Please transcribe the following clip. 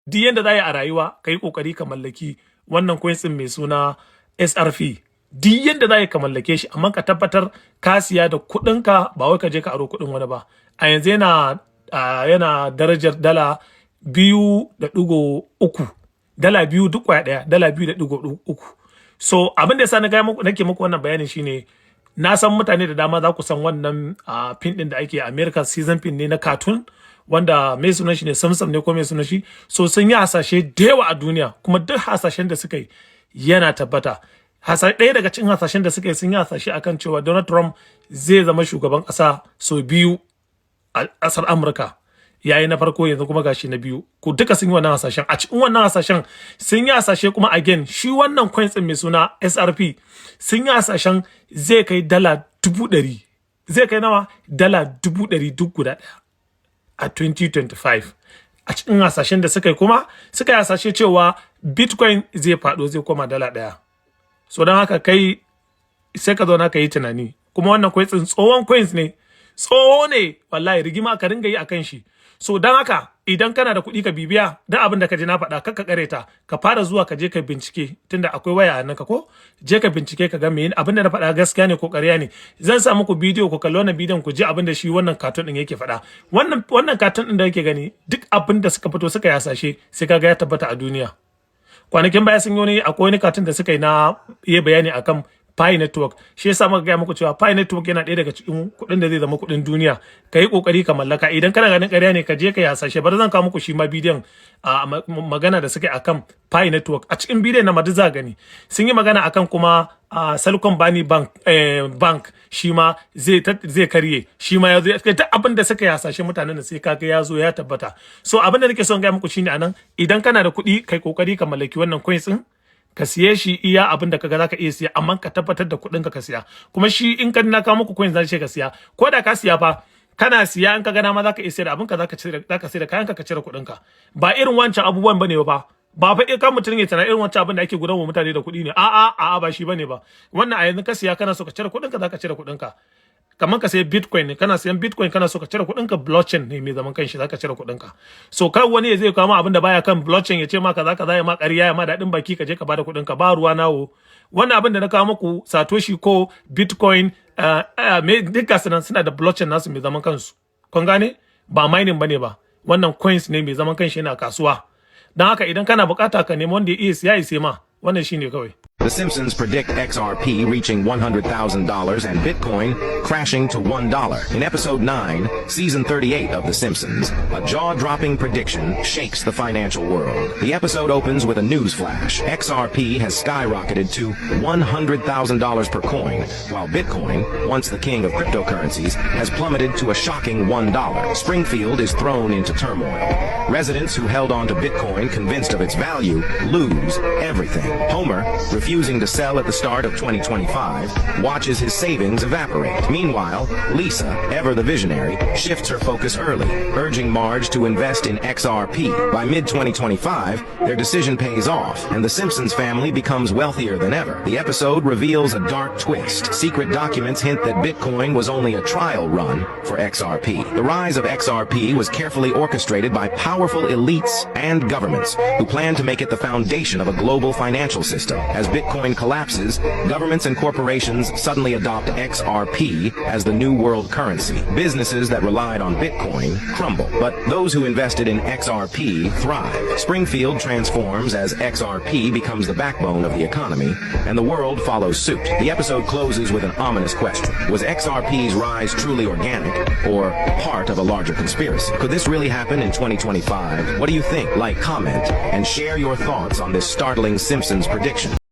duk yanda za a rayuwa kai kokari ka mallaki wannan coins din mai suna SRP. Duk yanda za ka mallake shi, amma ka tabbatar ka siya da kuɗinka, ba wai ka je ka aro kuɗin wani ba. A yanzu yana darajar dala 2.3, dala 2 duk kwaya ɗaya, dala 2.3. So abin da yasa nake muku wannan bayanin shine, na san mutane da dama za ku san wannan pin din da ake a America, season pin ne na cartoon, wanda mai sunan shi ne Samsung ne ko mai sunan shi. So sun yi hasashe da yawa a duniya, kuma duk hasashen da suka yi yana tabbata. Ɗaya daga cikin hasashen da suka yi, sun yi hasashe akan cewa Donald Trump zai zama shugaban ƙasa sau 2 a ƙasar Amurka. Yayi na farko, yanzu kuma gashi na 2. Ku duka sun yi wannan hasashen. A cikin wannan hasashen sun yi hasashe kuma again, shi wannan coins din mai suna SRP, sun yi hasashen zai kai dala 100,000. Zai kai nawa? Dala 100,000 duk guda ɗaya a 2025. A cikin hasashen da suka yi kuma, suka yi hasashe cewa Bitcoin zai faɗo, zai koma dala 1. So don haka kai sai ka zauna ka yi tunani. Kuma wannan coins din tsohon coins ne. Tsoho ne, wallahi rigima ka ringa yi akan shi. So don haka idan kana da kuɗi ka bibiya da abin da ka ji na faɗa, kakka kareta, ka fara zuwa ka je ka bincike, tunda akwai waya a nan ka ko, je ka bincike ka ga me abin da na faɗa gaskiya ne ko ƙarya ne. Zan sa muku bidiyo, ku kalli wannan bidiyon ku ji abin da shi wannan cartoon din yake faɗa. Wannan cartoon din da yake gani, duk abin da suka fito suka yasashe sai kaga ya tabbata a duniya. Kwanakin baya sun yi akwai wani cartoon da suka yi na bayani akan Pi Network. Shi yasa muka ga muku cewa Pi Network yana ɗaya daga cikin kuɗin da zai zama kuɗin duniya. Ka yi ƙoƙari ka mallaka. Idan kana ganin ƙarya ne, ka je ka yasashe. Bari zan kawo muku shi ma bidiyon magana da suka yi akan Pi Network. A cikin bidiyon na madu za gani sun yi magana akan kuma Silicon Valley Bank shi ma zai karye. Shi ma ya zo ta abin da suka yasashe mutanen da sai kaga ya zo ya tabbata. So abin da nake son ga muku shine anan, idan kana da kuɗi kai ƙoƙari ka mallaki wannan coins din. Ka siye shi iya abin da kaga zaka iya siya, amma ka tabbatar da kuɗin ka siya. Kuma shi in ka na kawo muku coins zan ce ka siya, ko da ka siya fa kana siya, in ka gana ma zaka iya siya da abin ka, zaka siya da kayan ka cire kuɗin ka. Ba irin wancan abubuwan bane ba. Ba fa kan mutum ya tana irin wancan abin da ake gudanwa mutane da kuɗi ne. A'a ba shi bane ba. Wannan a yanzu ka siya, kana so ka cire kuɗin ka, zaka cire kuɗin ka. Kamar ka sayi Bitcoin ne, kana sayan Bitcoin kana so ka cire kuɗin ka, blockchain ne mai zaman kanshi, zaka cire kuɗin ka. So kai wani zai kawo ma abin da baya kan blockchain ya ce ma kaza ya ma ƙarya, ya ma daɗin baki, ka je ka bada kuɗin ka, ba ruwa nawo. Wannan abin da na kawo muku Satoshi ko Bitcoin, duka suna da blockchain nasu mai zaman kansu. Kun gane? Ba mining bane ba. Wannan coins ne mai zaman kanshi, yana kasuwa. Dan haka idan kana bukata ka nemi wanda ya iya siya ya sai ma. Wannan shine kawai. The Simpsons predict XRP reaching $100,000 and Bitcoin crashing to $1. In episode 9, season 38 of The Simpsons, a jaw-dropping prediction shakes the financial world. The episode opens with a news flash. XRP has skyrocketed to $100,000 per coin, while Bitcoin, once the king of cryptocurrencies, has plummeted to a shocking $1. Springfield is thrown into turmoil. Residents who held on to Bitcoin, convinced of its value, lose everything. Homer, refusing to sell at the start of 2025, watches his savings evaporate. Meanwhile, Lisa, ever the visionary, shifts her focus early, urging Marge to invest in XRP. By mid-2025, their decision pays off, and the Simpsons family becomes wealthier than ever. The episode reveals a dark twist. Secret documents hint that Bitcoin was only a trial run for XRP. The rise of XRP was carefully orchestrated by powerful elites and governments who plan to make it the foundation of a global financial system. As Bitcoin collapses, governments and corporations suddenly adopt XRP as the new world currency. Businesses that relied on Bitcoin crumble, but those who invested in XRP thrive. Springfield transforms as XRP becomes the backbone of the economy, and the world follows suit. The episode closes with an ominous question. Was XRP's rise truly organic, or part of a larger conspiracy? Could this really happen in 2025? What do you think? Like, comment, and share your thoughts on this startling Simpsons prediction.